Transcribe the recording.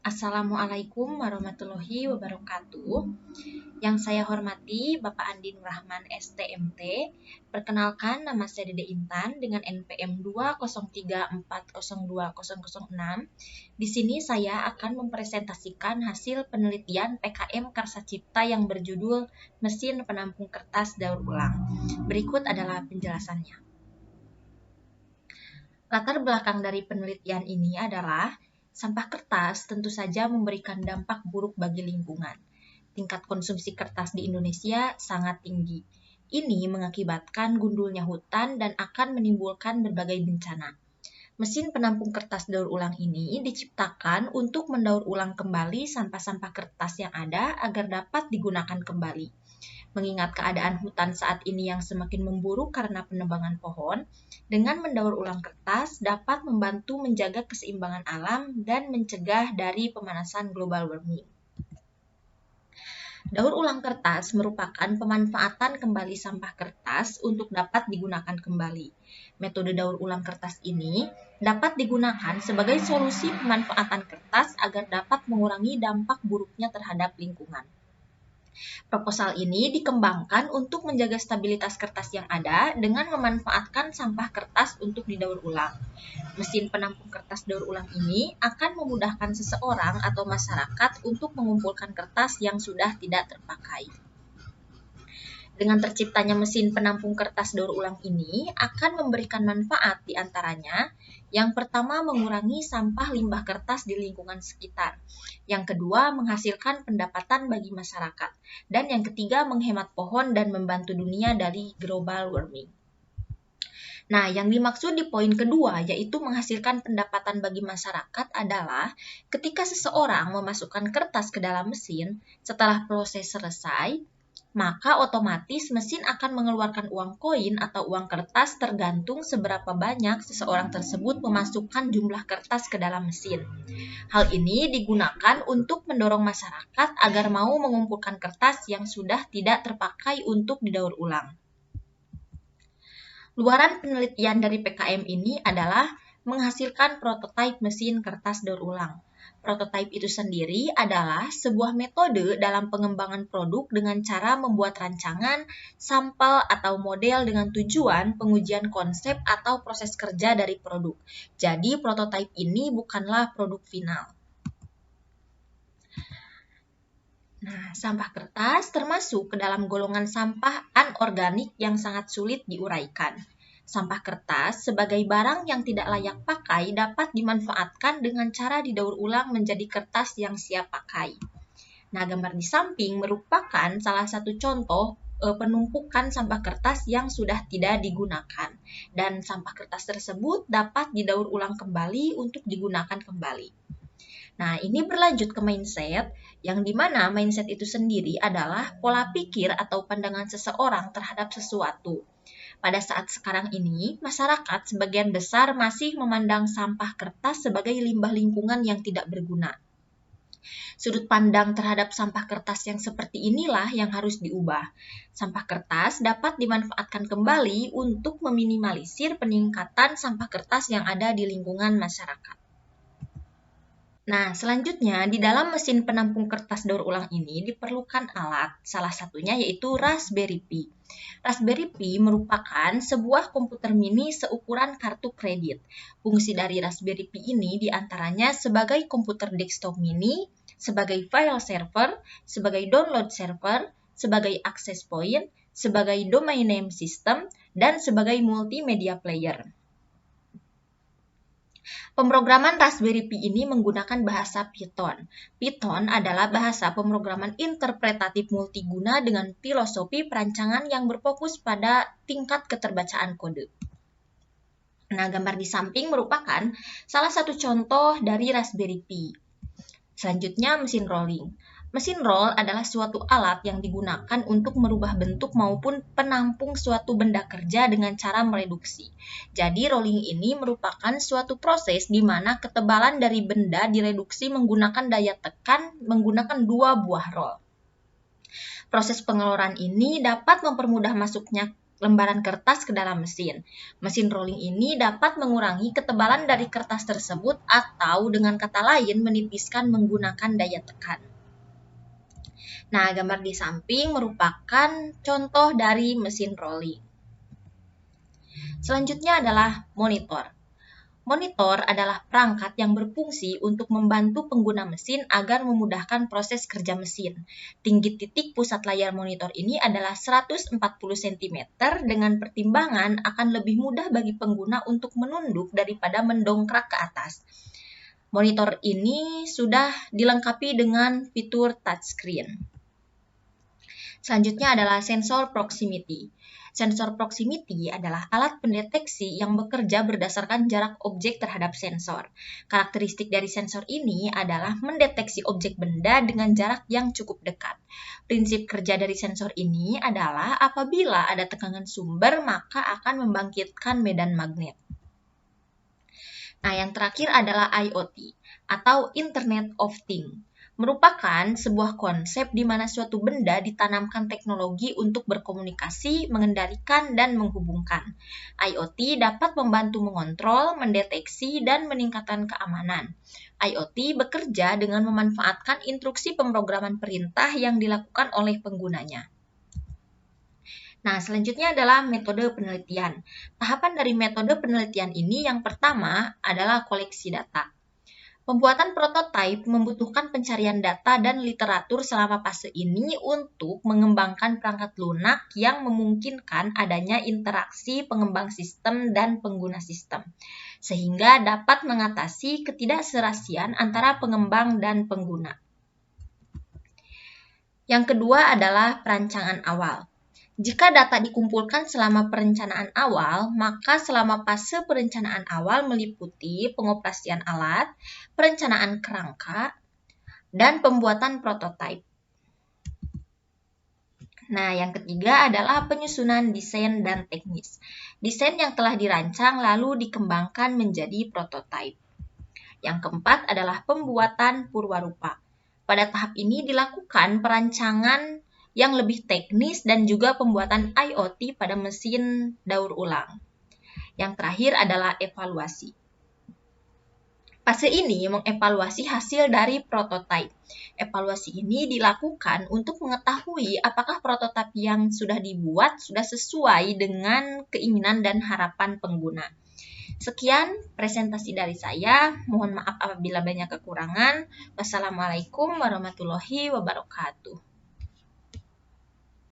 Assalamualaikum warahmatullahi wabarakatuh. Yang saya hormati Bapak Andi Nur Rahman STMT. Perkenalkan, nama saya Dede Intan dengan NPM 203402006. Di sini saya akan mempresentasikan hasil penelitian PKM Karsa Cipta yang berjudul Mesin Penampung Kertas Daur Ulang. Berikut adalah penjelasannya. Latar belakang dari penelitian ini adalah sampah kertas tentu saja memberikan dampak buruk bagi lingkungan. Tingkat konsumsi kertas di Indonesia sangat tinggi. Ini mengakibatkan gundulnya hutan dan akan menimbulkan berbagai bencana. Mesin penampung kertas daur ulang ini diciptakan untuk mendaur ulang kembali sampah-sampah kertas yang ada agar dapat digunakan kembali. Mengingat keadaan hutan saat ini yang semakin memburuk karena penebangan pohon, dengan mendaur ulang kertas dapat membantu menjaga keseimbangan alam dan mencegah dari pemanasan global warming. Daur ulang kertas merupakan pemanfaatan kembali sampah kertas untuk dapat digunakan kembali. Metode daur ulang kertas ini dapat digunakan sebagai solusi pemanfaatan kertas agar dapat mengurangi dampak buruknya terhadap lingkungan. Proposal ini dikembangkan untuk menjaga stabilitas kertas yang ada dengan memanfaatkan sampah kertas untuk didaur ulang. Mesin penampung kertas daur ulang ini akan memudahkan seseorang atau masyarakat untuk mengumpulkan kertas yang sudah tidak terpakai. Dengan terciptanya mesin penampung kertas daur ulang ini akan memberikan manfaat di antaranya. Yang pertama, mengurangi sampah limbah kertas di lingkungan sekitar. Yang kedua, menghasilkan pendapatan bagi masyarakat. Dan yang ketiga, menghemat pohon dan membantu dunia dari global warming. Nah, yang dimaksud di poin kedua, yaitu menghasilkan pendapatan bagi masyarakat adalah ketika seseorang memasukkan kertas ke dalam mesin, setelah proses selesai, maka otomatis mesin akan mengeluarkan uang koin atau uang kertas tergantung seberapa banyak seseorang tersebut memasukkan jumlah kertas ke dalam mesin. Hal ini digunakan untuk mendorong masyarakat agar mau mengumpulkan kertas yang sudah tidak terpakai untuk didaur ulang. Luaran penelitian dari PKM ini adalah menghasilkan prototipe mesin kertas daur ulang. Prototipe itu sendiri adalah sebuah metode dalam pengembangan produk dengan cara membuat rancangan, sampel, atau model dengan tujuan pengujian konsep atau proses kerja dari produk. Jadi, prototipe ini bukanlah produk final. Nah, sampah kertas termasuk ke dalam golongan sampah anorganik yang sangat sulit diuraikan. Sampah kertas sebagai barang yang tidak layak pakai dapat dimanfaatkan dengan cara didaur ulang menjadi kertas yang siap pakai. Nah, gambar di samping merupakan salah satu contoh penumpukan sampah kertas yang sudah tidak digunakan. Dan sampah kertas tersebut dapat didaur ulang kembali untuk digunakan kembali. Nah, ini berlanjut ke mindset, yang dimana mindset itu sendiri adalah pola pikir atau pandangan seseorang terhadap sesuatu. Pada saat sekarang ini, masyarakat sebagian besar masih memandang sampah kertas sebagai limbah lingkungan yang tidak berguna. Sudut pandang terhadap sampah kertas yang seperti inilah yang harus diubah. Sampah kertas dapat dimanfaatkan kembali untuk meminimalisir peningkatan sampah kertas yang ada di lingkungan masyarakat. Nah, selanjutnya di dalam mesin penampung kertas daur ulang ini diperlukan alat, salah satunya yaitu Raspberry Pi. Raspberry Pi merupakan sebuah komputer mini seukuran kartu kredit. Fungsi dari Raspberry Pi ini diantaranya sebagai komputer desktop mini, sebagai file server, sebagai download server, sebagai access point, sebagai domain name system, dan sebagai multimedia player. Pemrograman Raspberry Pi ini menggunakan bahasa Python. Python adalah bahasa pemrograman interpretatif multiguna dengan filosofi perancangan yang berfokus pada tingkat keterbacaan kode. Nah, gambar di samping merupakan salah satu contoh dari Raspberry Pi. Selanjutnya, mesin rolling. Mesin roll adalah suatu alat yang digunakan untuk merubah bentuk maupun penampung suatu benda kerja dengan cara mereduksi. Jadi, rolling ini merupakan suatu proses di mana ketebalan dari benda direduksi menggunakan daya tekan menggunakan dua buah roll. Proses pengeluaran ini dapat mempermudah masuknya lembaran kertas ke dalam mesin. Mesin rolling ini dapat mengurangi ketebalan dari kertas tersebut atau dengan kata lain menipiskan menggunakan daya tekan. Nah, gambar di samping merupakan contoh dari mesin rolling. Selanjutnya adalah monitor. Monitor adalah perangkat yang berfungsi untuk membantu pengguna mesin agar memudahkan proses kerja mesin. Tinggi titik pusat layar monitor ini adalah 140 cm dengan pertimbangan akan lebih mudah bagi pengguna untuk menunduk daripada mendongkrak ke atas. Monitor ini sudah dilengkapi dengan fitur touchscreen. Selanjutnya adalah sensor proximity. Sensor proximity adalah alat pendeteksi yang bekerja berdasarkan jarak objek terhadap sensor. Karakteristik dari sensor ini adalah mendeteksi objek benda dengan jarak yang cukup dekat. Prinsip kerja dari sensor ini adalah apabila ada tekanan sumber, maka akan membangkitkan medan magnet. Nah, yang terakhir adalah IoT atau Internet of Things. Merupakan sebuah konsep di mana suatu benda ditanamkan teknologi untuk berkomunikasi, mengendalikan, dan menghubungkan. IoT dapat membantu mengontrol, mendeteksi, dan meningkatkan keamanan. IoT bekerja dengan memanfaatkan instruksi pemrograman perintah yang dilakukan oleh penggunanya. Nah, selanjutnya adalah metode penelitian. Tahapan dari metode penelitian ini yang pertama adalah koleksi data. Pembuatan prototipe membutuhkan pencarian data dan literatur selama fase ini untuk mengembangkan perangkat lunak yang memungkinkan adanya interaksi pengembang sistem dan pengguna sistem, sehingga dapat mengatasi ketidakserasian antara pengembang dan pengguna. Yang kedua adalah perancangan awal. Jika data dikumpulkan selama perencanaan awal, maka selama fase perencanaan awal meliputi pengoperasian alat, perencanaan kerangka, dan pembuatan prototipe. Nah, yang ketiga adalah penyusunan desain dan teknis. Desain yang telah dirancang lalu dikembangkan menjadi prototipe. Yang keempat adalah pembuatan purwarupa. Pada tahap ini dilakukan perancangan yang lebih teknis dan juga pembuatan IoT pada mesin daur ulang. Yang terakhir adalah evaluasi. Fase ini mengevaluasi hasil dari prototipe. Evaluasi ini dilakukan untuk mengetahui apakah prototipe yang sudah dibuat sudah sesuai dengan keinginan dan harapan pengguna. Sekian presentasi dari saya. Mohon maaf apabila banyak kekurangan. Wassalamualaikum warahmatullahi wabarakatuh.